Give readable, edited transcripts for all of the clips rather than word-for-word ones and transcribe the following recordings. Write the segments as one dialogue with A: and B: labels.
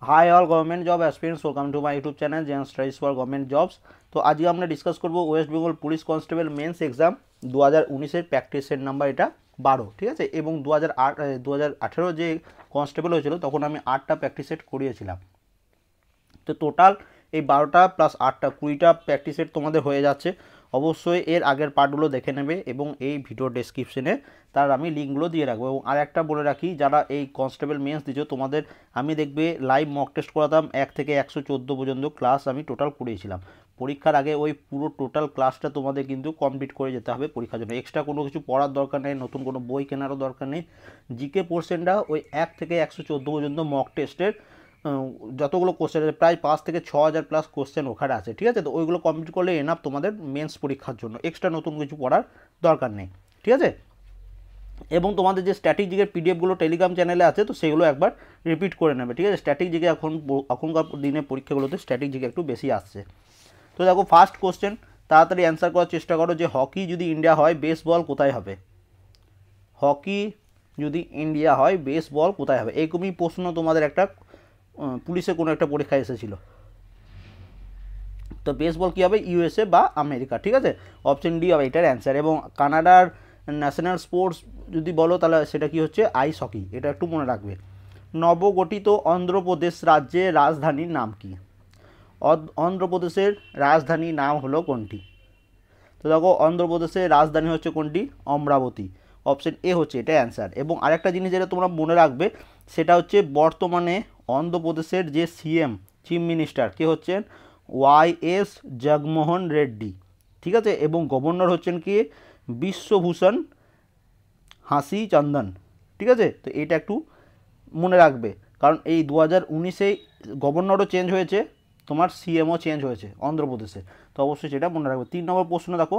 A: High all government job aspirants, welcome to my YouTube channel Zen studies for government jobs. তো আজকে আমরা discuss করব West Bengal police constable mains exam 2019-এর practice set number এটা 12, ঠিক আছে। এবং 2018 যে কনস্টেবল হয়েছিল তখন আমি 8টা প্র্যাকটিস সেট করিয়েছিলাম। তো টোটাল এই 12টা প্লাস 8টা 20টা প্র্যাকটিস সেট তোমাদের হয়ে যাচ্ছে। অবশ্যই এর আগের পার্টগুলো দেখে নেবে এবং এই ভিডিও ডেসক্রিপশনে তার আমি লিঙ্কগুলো দিয়ে রাখবো। এবং আর একটা বলে রাখি, যারা এই কনস্টেবল মেন্স দিচ্ছ তোমাদের আমি দেখবে লাইভ মক টেস্ট করাতাম 1 থেকে 114 পর্যন্ত ক্লাস আমি টোটাল করিয়েছিলাম। পরীক্ষার আগে ওই পুরো টোটাল ক্লাসটা তোমাদের কিন্তু কমপ্লিট করে যেতে হবে পরীক্ষার জন্য। এক্সট্রা কোনো কিছু পড়ার দরকার নেই, নতুন কোনো বই কেনারও দরকার নেই। জিকে পোর্শনটা ওই 1 থেকে 114 পর্যন্ত মক টেস্টের যতগুলো কোশ্চেন আছে, প্রায় 5 থেকে 6,000 প্লাস কোশ্চেন ওখানে আছে, ঠিক আছে। তো ওইগুলো কমপ্লিট করলে এনাফ তোমাদের মেন্স পরীক্ষার জন্য, এক্সট্রা নতুন কিছু পড়ার দরকার নেই, ঠিক আছে। এবং তোমাদের যে স্ট্যাটিক জিকের পিডিএফগুলো টেলিগ্রাম চ্যানেলে আছে, তো সেগুলো একবার রিপিট করে নেবে, ঠিক আছে। স্ট্যাটিক জিকে এখনকার দিনে পরীক্ষাগুলোতে স্ট্যাটিক জিকে একটু বেশি আসছে। তো দেখো ফার্স্ট কোশ্চেন, তাড়াতাড়ি অ্যান্সার করার চেষ্টা করো যে হকি যদি ইন্ডিয়া হয় বেসবল কোথায় হবে। হকি যদি ইন্ডিয়া হয় বেসবল কোথায় হবে, এরকমই প্রশ্ন তোমাদের একটা পুলিশে কোনো একটা পরীক্ষায় এসেছিল। তো বেসবল কী হবে, ইউএসএ বা আমেরিকা, ঠিক আছে। অপশন ডি হবে এটার অ্যান্সার। এবং কানাডার ন্যাশনাল স্পোর্টস যদি বলো তাহলে সেটা কি হচ্ছে, আইস হকি, এটা একটু মনে রাখবে। নবগঠিত অন্ধ্রপ্রদেশ রাজ্যের রাজধানীর নাম কি। অন্ধ্রপ্রদেশের রাজধানীর নাম হলো কোনটি। তো দেখো অন্ধ্রপ্রদেশের রাজধানী হচ্ছে কোনটি, অমরাবতী। অপশন এ হচ্ছে এটা অ্যান্সার। এবং আরেকটা জিনিস যেটা তোমরা মনে রাখবে সেটা হচ্ছে বর্তমানে অন্ধ্রপ্রদেশের যে সিএম চিফ মিনিস্টার কে হচ্ছেন ওয়াই.এস জগমোহন রেড্ডি, ঠিক আছে। এবং গভর্নর হচ্ছেন কি বিশ্বভূষণ হাসি চন্দন, ঠিক আছে। তো এটা একটু মনে রাখবে, কারণ এই 2019-এ গভর্নরও চেঞ্জ হয়েছে, তোমার সিএমও চেঞ্জ হয়েছে অন্ধ্রপ্রদেশে। তো অবশ্যই সেটা মনে রাখবে। 3 নম্বর প্রশ্ন দেখো,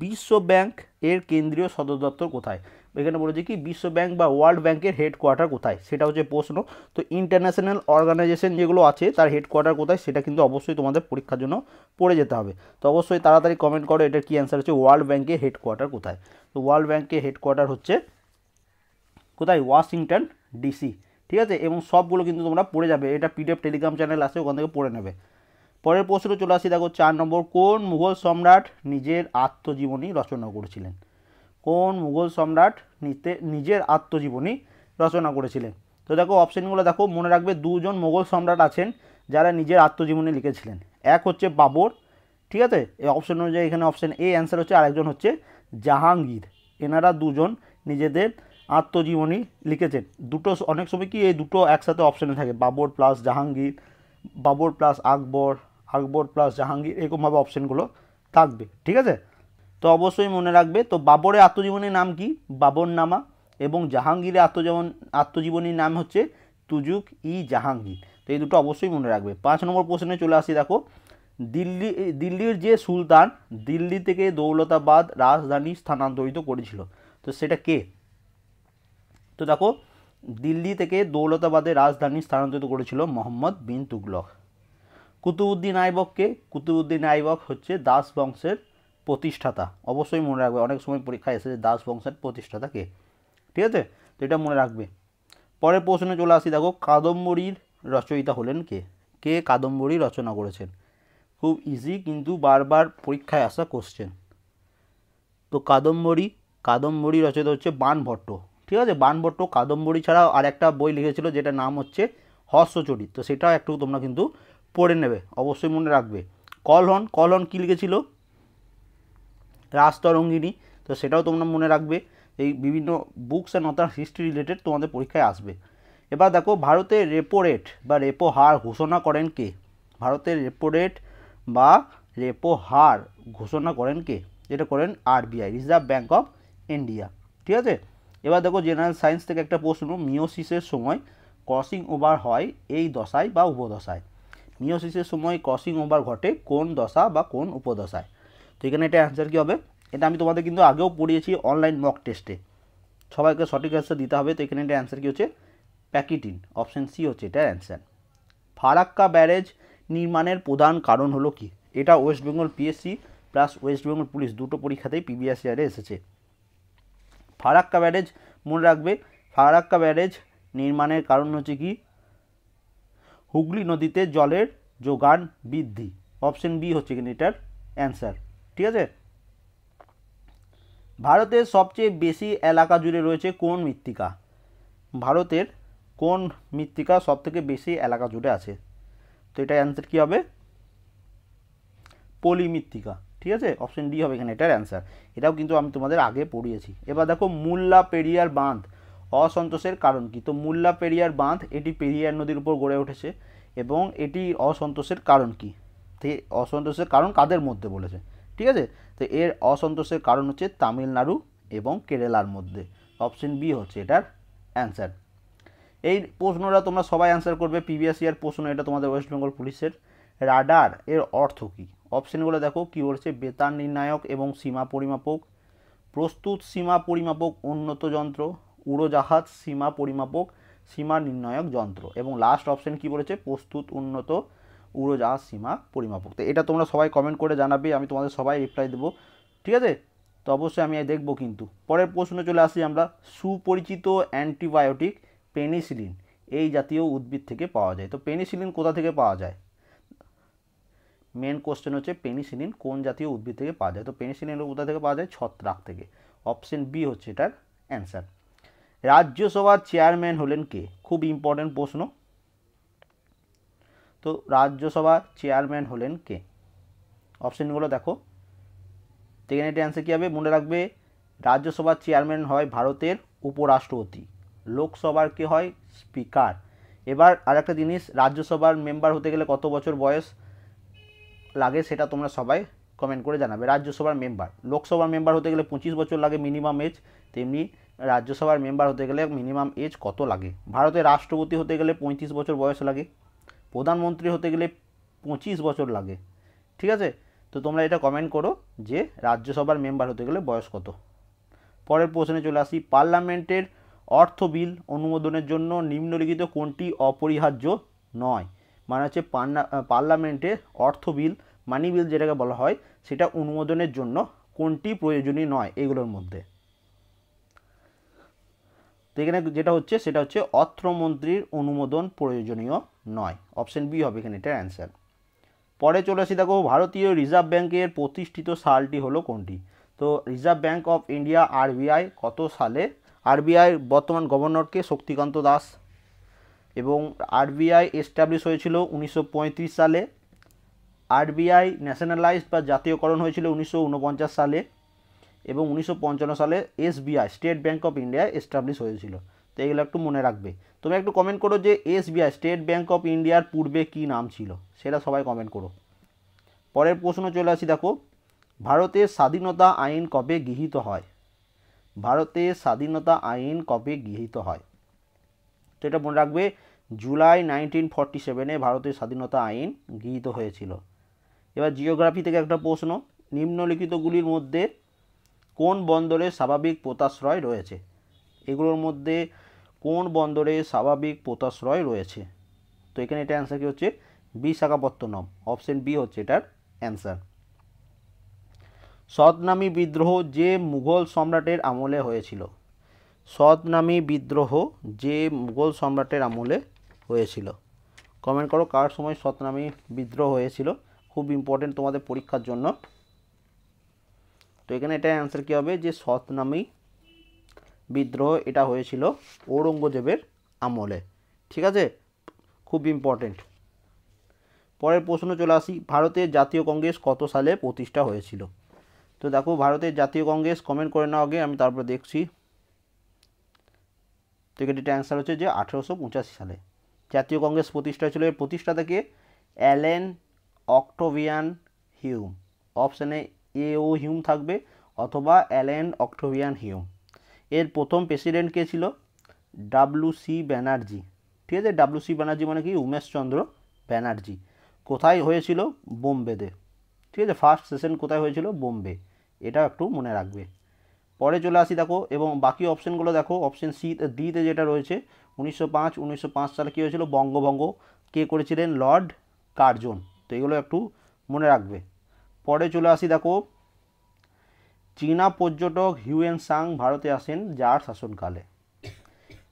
A: বিশ্ব ব্যাংক এর কেন্দ্রীয় সদর দপ্তর কোথায়। এখানে বলেছে কি বিশ্ব ব্যাংক বা ওয়ার্ল্ড ব্যাংকের হেডকোয়ার্টার কোথায়, সেটা হচ্ছে প্রশ্ন। তো ইন্টারন্যাশনাল অর্গানাইজেশন যেগুলো আছে তার হেডকোয়ার্টার কোথায় সেটা কিন্তু অবশ্যই তোমাদের পরীক্ষার জন্য পড়ে যেতে হবে। তো অবশ্যই তাড়াতাড়ি কমেন্ট করো এটার কী অ্যান্সার হচ্ছে, ওয়ার্ল্ড ব্যাংকের হেডকোয়ার্টার কোথায়। তো ওয়ার্ল্ড ব্যাংকের হেডকোয়ার্টার হচ্ছে কোথায়, ওয়াশিংটন ডিসি, ঠিক আছে। এবং সবগুলো কিন্তু তোমরা পড়ে যাবে, এটা পিডিএফ টেলিগ্রাম চ্যানেল আছে, ওখান থেকে পড়ে নেবে। পরের প্রশ্ন চলে আসি, দেখো 4 নম্বর, কোন মুঘল সম্রাট নিজের আত্মজীবনী রচনা করেছিলেন। কোন মুঘল সম্রাট নিজের আত্মজীবনী রচনা করেছিলেন। তো দেখো অপশানগুলো দেখো, মনে রাখবে 2জন মোগল সম্রাট আছেন যারা নিজের আত্মজীবনী লিখেছিলেন। এক হচ্ছে বাবর, ঠিক আছে। এই অপশন অনুযায়ী এখানে অপশান এ অ্যান্সার হচ্ছে। আরেকজন হচ্ছে জাহাঙ্গীর। এনারা দুজন নিজেদের আত্মজীবনী লিখেছেন। দুটো অনেক সময় কি এই দুটো একসাথে অপশানে থাকে, বাবর প্লাস জাহাঙ্গীর, বাবর প্লাস আকবর, আকবর প্লাস জাহাঙ্গীর, এরকমভাবে অপশানগুলো থাকবে, ঠিক আছে। তো অবশ্যই মনে রাখবে। তো বাবরের আত্মজীবনীর নাম কি, বাবরনামা। এবং জাহাঙ্গীরের আত্মজীবনীর নাম হচ্ছে তুজুক ই জাহাঙ্গীর। তো এই দুটো অবশ্যই মনে রাখবে। 5 নম্বর প্রশ্নে চলে আসি, দেখো দিল্লির যে সুলতান দিল্লি থেকে দৌলতাবাদ রাজধানী স্থানান্তরিত করেছিল, তো সেটা কে। তো দেখো দিল্লি থেকে দৌলতাবাদে রাজধানী স্থানান্তরিত করেছিল মোহাম্মদ বিন তুগলক। কুতুবউদ্দিন আইবককে, কুতুবউদ্দিন আইবক হচ্ছে দাস বংশের প্রতিষ্ঠাতা। অবশ্যই মনে রাখবে, অনেক সময় পরীক্ষায় এসেছে দাস বংশের প্রতিষ্ঠাতা কে, ঠিক আছে। তো এটা মনে রাখবে। পরের প্রশ্নে চলে আসি, দেখো কাদম্বরীর রচয়িতা হলেন কে। কে কাদম্বরী রচনা করেছেন। খুব ইজি কিন্তু বারবার পরীক্ষায় আসা কোশ্চেন। তো কাদম্বরী রচয়িতা হচ্ছে বাণভট্ট, ঠিক আছে। বাণভট্ট কাদম্বরী ছাড়াও আর একটা বই লিখেছিল যেটার নাম হচ্ছে হর্ষচরিত, তো সেটাও একটু তোমরা কিন্তু পড়ে নেবে, অবশ্যই মনে রাখবে। কলহন কী লিখেছিল, রাজতরঙ্গিনী, তো সেটাও তোমরা মনে রাখবে। এই বিভিন্ন books and other history related তোমাদের পরীক্ষায় আসবে। এবার দেখো ভারতের রেপো রেট বা রেপো হার ঘোষণা করেন কে। ভারতের রেপো রেট বা রেপো হার ঘোষণা করেন কে, যেটা করেন RBI, reserve bank of India, ঠিক আছে। এবার দেখো জেনারেল সায়েন্স থেকে একটা প্রশ্ন, মিওসিসের সময় ক্রসিং ওভার হয় এই দশায় বা উপদশায়। মিওসিসের সময় ক্রসিং ওভার ঘটে কোন দশা বা কোন উপদশায়। তো এখানে এটা অ্যান্সার কী হবে, এটা আমি তোমাদের কিন্তু আগেও পড়িয়েছি অনলাইন মক টেস্টে, সবাইকে সঠিক অ্যান্সার দিতে হবে। তো এখানে এটা অ্যান্সার কী হচ্ছে, প্যাকিটিন। অপশান সি হচ্ছে এটার অ্যান্সার। ফারাক্কা ব্যারেজ নির্মাণের প্রধান কারণ হলো কি, এটা West Bengal PSC plus West Bengal police দুটো পরীক্ষাতেই প্রিভিয়াস ইয়ারে এসেছে। ফারাক্কা ব্যারেজ মনে রাখবে, ফারাক্কা ব্যারেজ নির্মাণের কারণ হচ্ছে কি, হুগলি নদীতে জলের যোগান বৃদ্ধি। অপশন বি হচ্ছে কিন্তু এটার অ্যান্সার। ঠিক আছে, ভারতের সবচেয়ে বেশি এলাকা জুড়ে রয়েছে কোন মৃত্তিকা? ভারতের কোন মৃত্তিকা সবথেকে বেশি এলাকা জুড়ে আছে? তো এটা অ্যান্সার কী হবে? পলি মৃত্তিকা। ঠিক আছে, অপশন ডি হবে এখানে এটার অ্যান্সার। এটাও কিন্তু আমি তোমাদের আগে পড়িয়েছি। এবার দেখো মুল্লা পেরিয়ার বাঁধ অসন্তোষের কারণ কি? তো মুল্লা পেরিয়ার বাঁধ এটি পেরিয়ার নদীর উপর গড়ে উঠেছে এবং এটি অসন্তোষের কারণ কি? তো অসন্তোষের কারণ কাদের মধ্যে বলেছে? ঠিক আছে, তো এর অসন্তোষের কারণ হচ্ছে তামিলনাড়ু এবং কেরালার মধ্যে। অপশন বি হচ্ছে এটার অ্যান্সার। এই প্রশ্নটা তোমরা সবাই অ্যান্সার করবে, প্রিভিয়াস ইয়ার প্রশ্ন এটা তোমাদের ওয়েস্ট বেঙ্গল পুলিশের। রাডার এর অর্থ কী? অপশনগুলো দেখো কী বলছে, বেতার নির্ণায়ক এবং সীমা পরিমাপক, প্রস্তুত সীমা পরিমাপক উন্নত যন্ত্র, উড়োজাহাজ সীমা পরিমাপক সীমা নির্ণায়ক যন্ত্র, এবং লাস্ট অপশন কী বলেছে, প্রস্তুত উন্নত উড়োজাহাজ সীমা পরিমাপক। তো এটা তোমরা সবাই কমেন্ট করে জানাবে, আমি তোমাদের সবাই রিপ্লাই দেবো। ঠিক আছে, তো অবশ্যই আমি দেখবো। কিন্তু পরের প্রশ্নে চলে আসি আমরা। সুপরিচিত অ্যান্টিবায়োটিক পেনিসিলিন এই জাতীয় উদ্ভিদ থেকে পাওয়া যায়। তো পেনিসিলিন কোথা থেকে পাওয়া যায়? মেন কোশ্চেন হচ্ছে পেনিসিলিন কোন জাতীয় উদ্ভিদ থেকে পাওয়া যায়? তো পেনিসিলিন কোথা থেকে পাওয়া যায়? ছত্রাক থেকে। অপশন বি হচ্ছে এটার অ্যান্সার। রাজ্যসভার চেয়ারম্যান হলেন কে? খুব ইম্পর্টেন্ট প্রশ্ন। তো রাজ্যসভার চেয়ারম্যান হলেন কে? অপশনগুলো দেখো, এখানে এটা অ্যান্সার কী হবে? মনে রাখবে, রাজ্যসভার চেয়ারম্যান হয় ভারতের উপরাষ্ট্রপতি, লোকসভার কে হয়? স্পিকার। এবার আরেকটা জিনিস, রাজ্যসভার মেম্বার হতে গেলে কত বছর বয়স লাগে সেটা তোমরা সবাই কমেন্ট করে জানাবে। রাজ্যসভার মেম্বার, লোকসভার মেম্বার হতে গেলে 25 বছর লাগে মিনিমাম এজ, তেমনি রাজ্যসভার মেম্বার হতে গেলে মিনিমাম এজ কত লাগে? ভারতের রাষ্ট্রপতি হতে গেলে 35 বছর বয়স লাগে, প্রধানমন্ত্রী হতে গেলে 25 বছর লাগে। ঠিক আছে, তো তোমরা এটা কমেন্ট করো যে রাজ্যসভার মেম্বার হতে গেলে বয়স কত। পরের প্রশ্নে চলে আসি। পার্লামেন্টের অর্থ বিল অনুমোদনের জন্য নিম্নলিখিত কোনটি অপরিহার্য নয়? মানে হচ্ছে পার্লামেন্টের অর্থ বিল, মানি বিল যেটাকে বলা হয়, সেটা অনুমোদনের জন্য কোনটি প্রয়োজনীয় নয় এগুলোর মধ্যে? তো এখানে যেটা হচ্ছে সেটা হচ্ছে অর্থমন্ত্রীর অনুমোদন প্রয়োজনীয় নয়। অপশন বি হবে এখানে এটার অ্যান্সার। পরে চলে আসি, দেখো ভারতীয় রিজার্ভ ব্যাংকের প্রতিষ্ঠিত সালটি হলো কোনটি? তো reserve bank of India RBI কত সালে? আরবিআই বর্তমান গভর্নরকে শক্তিকান্ত দাস, এবং আরবিআই এস্টাবলিশ হয়েছিল 1935 সালে। আরবিআই ন্যাশনালাইজড বা জাতীয়করণ হয়েছিল 1949 সালে, এবং 1955 সালে SBI state bank of India establish হয়েছিল। তো এগুলো একটু মনে রাখবে। তোমরা একটু কমেন্ট করো যে এসবিআই স্টেট ব্যাংক অফ ইন্ডিয়ার পূর্বে কী নাম ছিল, সেটা সবাই কমেন্ট করো। পরের প্রশ্ন চলে আসি, দেখো ভারতের স্বাধীনতা আইন কবে গৃহীত হয়? ভারতের স্বাধীনতা আইন কবে গৃহীত হয়? তো এটা মনে রাখবে, জুলাই 1947-এ ভারতের স্বাধীনতা আইন গৃহীত হয়েছিল। এবার জিওগ্রাফি থেকে একটা প্রশ্ন, নিম্নলিখিতগুলির মধ্যে কোন বন্দরে স্বাভাবিক পোতাশ্রয় রয়েছে? এগুলোর মধ্যে কোন বন্দরে স্বাভাবিক পোতাশ্রয় রয়েছে? তো এখানে এটা অ্যান্সার কি হচ্ছে? বিশাখাপত্তনম। অপশন বি হচ্ছে এটার অ্যান্সার। সৎনামী বিদ্রোহ যে মুঘল সম্রাটের আমলে হয়েছিল? সৎনামী বিদ্রোহ যে মুঘল সম্রাটের আমলে হয়েছিল? কমেন্ট করো কার সময় সৎনামী বিদ্রোহ হয়েছিল, খুব ইম্পর্টেন্ট তোমাদের পরীক্ষার জন্য। তো এখানে এটা অ্যান্সার কী হবে? যে সৎনামী বিদ্রোহ এটা হয়েছিল ঔরঙ্গজেবের আমলে। ঠিক আছে, খুব ইম্পর্টেন্ট। পরের প্রশ্ন চলে আসি, ভারতের জাতীয় কংগ্রেস কত সালে প্রতিষ্ঠা হয়েছিল? তো দেখো ভারতের জাতীয় কংগ্রেস, কমেন্ট করে নাও আগে, আমি তারপরে দেখছি। তো এটার অ্যান্সার হচ্ছে যে 1885 সালে জাতীয় কংগ্রেস প্রতিষ্ঠা হয়েছিল। এর প্রতিষ্ঠাতা কে? Allen Octavian Hume. অপশানে এ ও হিউম থাকবে অথবা অ্যালেন অক্টোভিয়ান হিউম। এর প্রথম প্রেসিডেন্ট কে ছিল? ডাব্লিউ.সি. ব্যানার্জি। ঠিক আছে, ডাব্লিউ.সি. ব্যানার্জি মানে কি? উমেশচন্দ্র ব্যানার্জি। কোথায় হয়েছিল? বোম্বেতে। ঠিক আছে, ফার্স্ট সেশন কোথায় হয়েছিল? বোম্বে। এটা একটু মনে রাখবে। পরে চলে আসি, দেখো এবং বাকি অপশানগুলো দেখো। অপশান সি ডিতে যেটা রয়েছে 1905 সালে কী হয়েছিল? বঙ্গভঙ্গ কে করেছিলেন? Lord Curzon. তো এগুলো একটু মনে রাখবে। পরে চলে আসি, দেখো চীনা পর্যটক হিউয়েন সাং ভারতে আসেন যার শাসনকালে?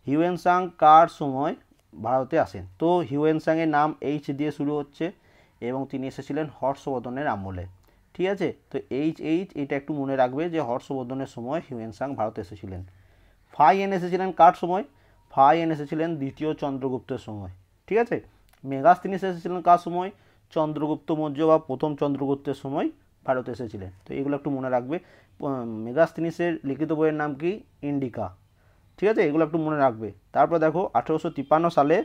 A: হিউয়েন সাং কার সময় ভারতে আসেন। তো হিউয়েনসাংয়ের নাম এইচ দিয়ে শুরু হচ্ছে এবং তিনি এসেছিলেন হর্ষবর্ধনের আমলে। ঠিক আছে, তো এটা একটু মনে রাখবে যে হর্ষবর্ধনের সময় হিউয়েনসাং ভারতে এসেছিলেন। ফাইয়েন এসেছিলেন কার সময়? ফাইয়েন এসেছিলেন দ্বিতীয় চন্দ্রগুপ্তের সময়। ঠিক আছে, মেগাস্তিনিস এসেছিলেন কার সময়? চন্দ্রগুপ্ত মৌর্য বা প্রথম চন্দ্রগুপ্তের সময় ভারতে এসেছিলেন। তো এগুলো একটু মনে রাখবে। মেগাস্তিনিসের লিখিত বইয়ের নাম কি? ইন্ডিকা। ঠিক আছে, এগুলো একটু মনে রাখবে। তারপর দেখো 1853 সালে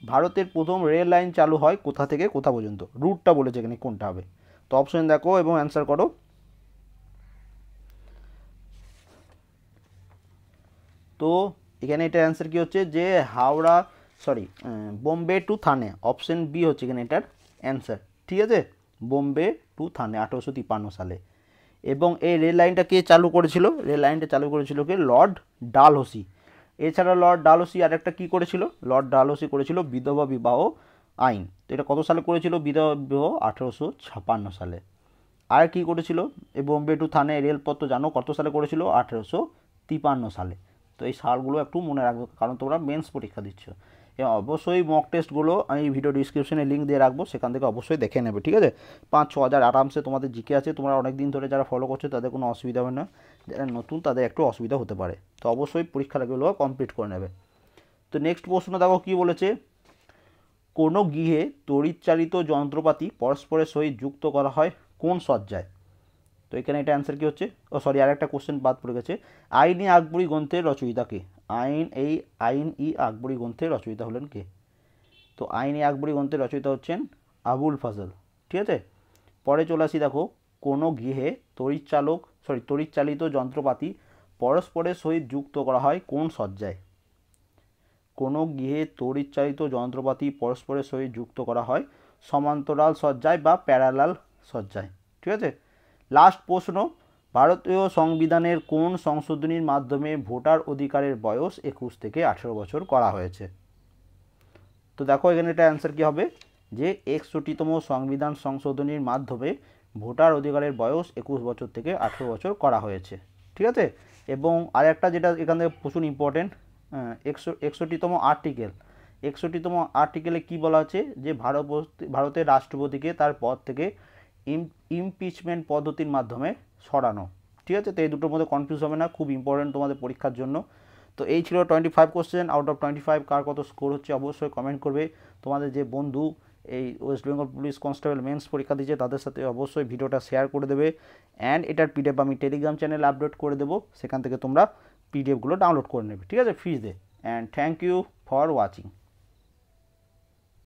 A: ভারতের প্রথম রেল লাইন চালু হয় কোথা থেকে কোথা পর্যন্ত? রুটটা বলেছে এখানে কোনটা হবে। তো অপশন দেখো এবং অ্যান্সার করো। তো এখানে এটা অ্যান্সার কি হচ্ছে যে হাওড়া, বোম্বে টু থানে। অপশন বি হচ্ছে এখানে এটার অ্যান্সার। ঠিক আছে, বোম্বে টু থানে 1853 সালে। এবং এই রেল লাইনটা কে চালু করেছিল? রেল লাইনটা চালু করেছিল কে? লর্ড ডালহৌসি। এছাড়া লর্ড ডালহৌসি আরেকটা কী করেছিল? লর্ড ডালহৌসি করেছিল বিধবা বিবাহ আইন। তো এটা কত সালে করেছিল বিধবা বিবাহ? 1856 সালে। আর কি করেছিল? এই বোম্বে টু থানে রেলপথ তো জানো কত সালে করেছিল? 1853 সালে। তো এই সালগুলো একটু মনে রাখবে কারণ তোমরা মেন্স পরীক্ষা দিচ্ছ। এবং অবশ্যই মক টেস্টগুলো আমি ভিডিও ডিসক্রিপশনে লিঙ্ক দিয়ে রাখবো, সেখান থেকে অবশ্যই দেখে নেবে। ঠিক আছে, 5-6 হাজার আরামসে তোমাদের জিকে আছে। তোমরা অনেক দিন ধরে যারা ফলো করছো তাদের কোনো অসুবিধা হবে না, যারা নতুন তাদের একটু অসুবিধা হতে পারে। তো অবশ্যই পরীক্ষাগুলো কমপ্লিট করে নেবে। তো নেক্সট প্রশ্ন দেখো কী বলেছে। কোনো গৃহে তড়িৎচালিত যন্ত্রপাতি পরস্পরের সহিত যুক্ত করা হয় কোন সজ্জায়? তো এখানে এটা অ্যান্সার কী হচ্ছে? আরেকটা কোশ্চেন বাদ পড়ে গেছে। আইন-ই আকবরী গ্রন্থের রচয়িতা কে? আইন-ই আকবরী গ্রন্থের রচয়িতা হলেন কে? তো আইন-ই আকবরী গ্রন্থের রচয়িতা হচ্ছেন আবুল ফজল। ঠিক আছে, পরে চলে আসি দেখো। কোনো গৃহে তড়িৎচালিত যন্ত্রপাতি পরস্পরের সহিত যুক্ত করা হয় কোন সজ্জায়? কোনো গৃহে তড়িৎচালিত যন্ত্রপাতি পরস্পরের সহিত যুক্ত করা হয় সমান্তরাল সজ্জায় বা প্যারালাল সজ্জায়। ঠিক আছে, লাস্ট প্রশ্ন। ভারতীয় সংবিধানের কোন সংশোধনীর মাধ্যমে ভোটার অধিকারের বয়স 21 থেকে 18 বছর করা হয়েছে? তো দেখো এখানে এটা অ্যান্সার কী হবে যে 61তম সংবিধান সংশোধনীর মাধ্যমে ভোটার অধিকারের বয়স 21 বছর থেকে 18 বছর করা হয়েছে। ঠিক আছে, এবং আরেকটা যেটা এখান থেকে প্রচুর ইম্পর্টেন্ট, 61তম আর্টিকেলে কী বলা আছে যে ভারতের রাষ্ট্রপতিকে তার পদ থেকে ইমপিচমেন্ট পদ্ধতির মাধ্যমে সরানো। ঠিক আছে, তো এই দুটোর মধ্যে কনফিউজ হবে না, খুব ইম্পর্টেন্ট তোমাদের পরীক্ষার জন্য। তো এই ছিল 25 কোশ্চেন আউট অফ 25। কার কত স্কোর হচ্ছে অবশ্যই কমেন্ট করবে। তোমাদের যে বন্ধু এই West Bengal police constable men's পরীক্ষা দিচ্ছে তাদের সাথে অবশ্যই ভিডিওটা শেয়ার করে দেবে। অ্যান্ড এটার পিডিএফ আমি টেলিগ্রাম চ্যানেলে আপলোড করে দেবো, সেখান থেকে তোমরা পিডিএফগুলো ডাউনলোড করে নেবে। ঠিক আছে, ফিজ দে। And thank you for watching.